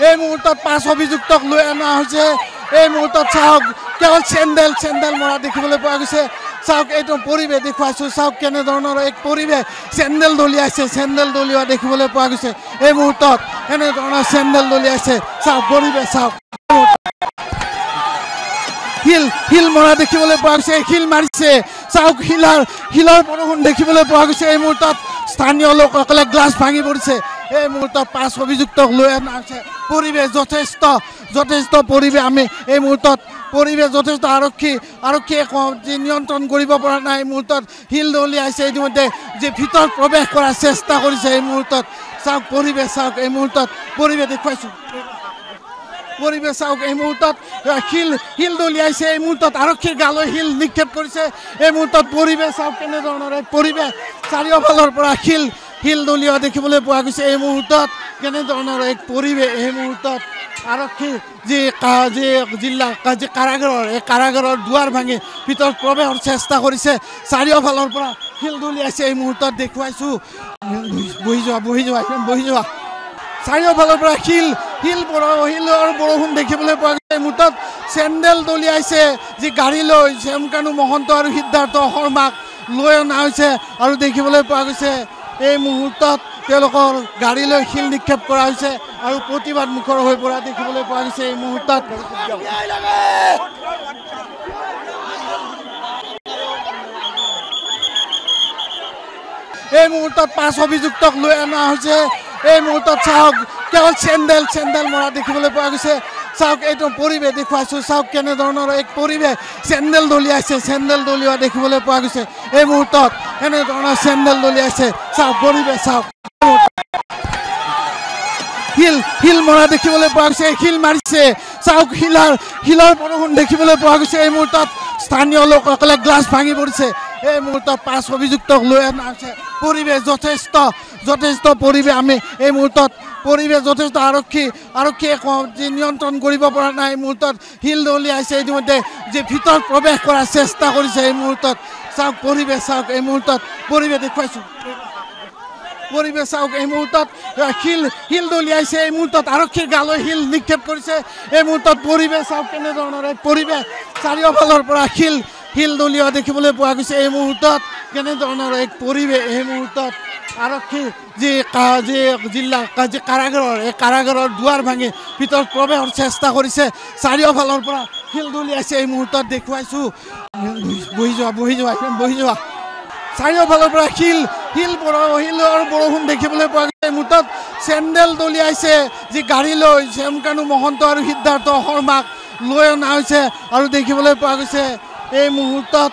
এই মুহূৰ্তত 5 অভিযুক্তক লৈ অনা হৈছে এই মুহূৰ্তত চাওক কেৱল চেণ্ডেল মৰা দেখিবলৈ পোৱা গৈছে চাওক এইটো পৰিৱেশ দেখুৱাইছোঁ চাওক কেনেধৰণৰ এক পৰিৱেশ চেণ্ডেল দলিওৱা দেখিবলৈ পোৱা গৈছে এই মুহূৰ্তত এনেধৰণৰ চেণ্ডেল দলিয়াইছে চাওক পৰিৱেশ চাওক হিল মৰা দেখিবলৈ পোৱা গৈছে হিল মাৰিছে চাওক হিলৰ বৰষুণ দেখিবলৈ পোৱা গৈছে এই মুহূৰ্তত স্থানীয় লোকসকলে গ্লাছ ভাঙি পৰিছে এই মুহূৰ্তত 5 অভিযুক্তক লৈ অনা হৈছে পৰিৱেশ যথেষ্ট পৰিৱেশ আমি এই মুহূৰ্তত পৰিৱেশ যথেষ্ট আৰক্ষীয়ে নিয়ন্ত্ৰণ কৰিব পৰা নাই এই মুহূৰ্তত হিল দলিয়াইছে ইতিমধ্যে যে ভিতৰত প্ৰৱেশ কৰাৰ চেষ্টা কৰিছে এই মুহূৰ্তত চাওক পৰিৱেশ চাওক এই মুহূৰ্তত পৰিৱেশ দেখুৱাইছোঁ পৰিৱেশ চাওক এই মুহূৰ্তত হিল দলিয়াইছে এই মুহূৰ্তত আৰক্ষীৰ গালৈ হিল নিক্ষেপ কৰিছে এই মুহূৰ্তত পৰিৱেশ চাওক কেনেধৰণৰ এক পৰিৱেশ চাৰিওফালৰ পৰা হিল দলিওৱা দেখিবলৈ পোৱা গৈছে এই মুহূৰ্তত কেনেধৰণৰ এক পৰিৱেশ এই মুহূৰ্তত আৰক্ষী যি জিলা কাৰাগাৰৰ এই কাৰাগাৰৰ দুৱাৰ ভাঙি ভিতৰত প্ৰৱেশৰ চেষ্টা কৰিছে চাৰিওফালৰ পৰা হিল দলিয়াইছে এই মুহূৰ্তত দেখুৱাইছোঁ বহি যোৱা চাৰিওফালৰ পৰা হিলৰ বৰষুণ দেখিবলৈ পোৱা গৈছে এই মুহূৰ্তত চেণ্ডেল দলিয়াইছে যি গাড়ী লৈ শ্যামকানু মহন্ত আৰু সিদ্ধাৰ্থ শৰ্মাক লৈ অনা হৈছে আৰু দেখিবলৈ পোৱা গৈছে এই মুহূৰ্তত তেওঁলোকৰ গাড়ীলৈ শিল নিক্ষেপ কৰা হৈছে আৰু প্ৰতিবাদ মুখৰ হৈ পৰা দেখিবলৈ পোৱা গৈছে এই মুহূৰ্তত এই মুহূৰ্তত 5 অভিযুক্তক লৈ অনা হৈছে এই মুহূৰ্তত চাওক কেৱল চেণ্ডেল মৰা দেখিবলৈ পোৱা গৈছে চাওক এইটো পৰিৱেশ দেখুৱাইছোঁ চাওক কেনেধৰণৰ এক পৰিৱেশ চেণ্ডেল দলিওৱা দেখিবলৈ পোৱা গৈছে এই মুহূৰ্তত এনেধৰণৰ চেণ্ডেল দলিয়াইছে চাওক পৰিৱেশ চাওক হিল মৰা দেখিবলৈ পোৱা গৈছে হিল মাৰিছে চাওক হিলৰ বৰষুণ দেখিবলৈ পোৱা গৈছে এই মুহূৰ্তত স্থানীয় লোকসকলে গ্লাছ ভাঙি পৰিছে এই মুহূৰ্তত 5 অভিযুক্তক লৈ অনা হৈছে পৰিৱেশ যথেষ্ট পৰিৱেশ আমি এই মুহূৰ্তত পৰিৱেশ যথেষ্ট আৰক্ষীয়ে নিয়ন্ত্ৰণ কৰিব পৰা নাই এই মুহূৰ্তত হিল দলিয়াইছে ইতিমধ্যে যে ভিতৰত প্ৰৱেশ কৰাৰ চেষ্টা কৰিছে এই মুহূৰ্তত চাওক পৰিৱেশ চাওক এই মুহূৰ্তত পৰিৱেশ দেখুৱাইছোঁ পৰিৱেশ চাওক এই মুহূৰ্তত হিল দলিয়াইছে এই মুহূৰ্তত আৰক্ষীৰ গালৈ হিল নিক্ষেপ কৰিছে এই মুহূৰ্তত পৰিৱেশ চাওক কেনেধৰণৰ এক পৰিৱেশ চাৰিওফালৰ পৰা হিল দলিওৱা দেখিবলৈ পোৱা গৈছে এই মুহূৰ্তত কেনেধৰণৰ এক পৰিৱেশ এই মুহূৰ্তত আৰক্ষী যি জিলা কাৰাগাৰৰ এই কাৰাগাৰৰ দুৱাৰ ভাঙি ভিতৰত প্ৰৱেশৰ চেষ্টা কৰিছে চাৰিওফালৰ পৰা হিল দলিয়াইছে এই মুহূৰ্তত দেখুৱাইছোঁ বহি যোৱা চাৰিওফালৰ পৰা হিলৰ বৰষুণ দেখিবলৈ পোৱা গৈছে এই মুহূৰ্তত চেণ্ডেল দলিয়াইছে যি গাড়ী লৈ শ্যামকানু মহন্ত আৰু সিদ্ধাৰ্থ শৰ্মাক লৈ অনা হৈছে আৰু দেখিবলৈ পোৱা গৈছে এই মুহূৰ্তত